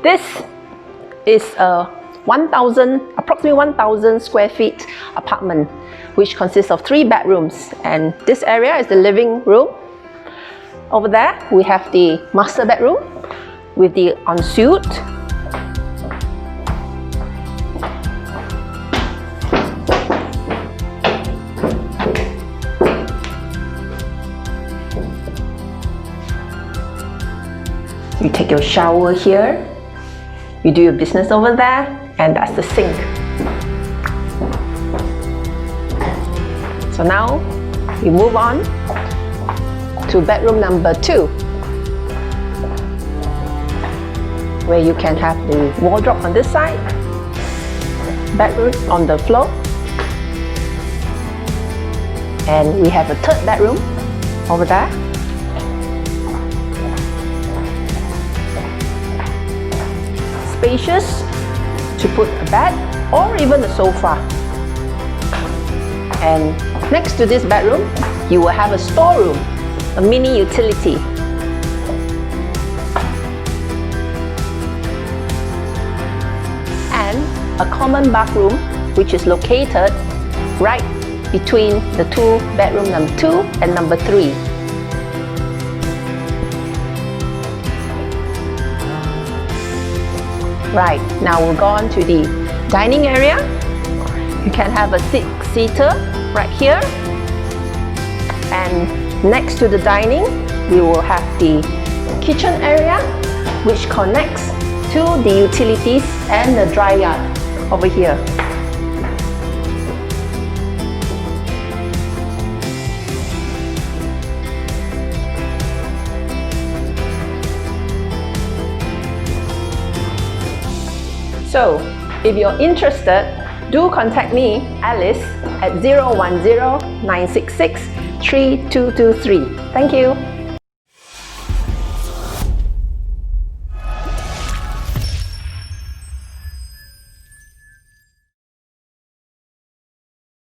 This is a approximately 1,000 square feet apartment, which consists of 3 bedrooms. And this area is the living room. Over there, we have the master bedroom with the ensuite. You take your shower here, you do your business over there, and that's the sink. So now we move on to bedroom number 2, where you can have the wardrobe on this side, bedroom on the floor, and we have a 3rd bedroom over there. Spacious to put a bed or even a sofa. And next to this bedroom, you will have a storeroom, a mini utility. And a common bathroom, which is located right between the 2 bedroom number 2 and number 3. Right, now we'll go on to the dining area. You can have a 6-seater right here. And next to the dining, we will have the kitchen area, which connects to the utilities and the dry yard over here. So, if you're interested, do contact me, Alice, at 010-966-3223. Thank you.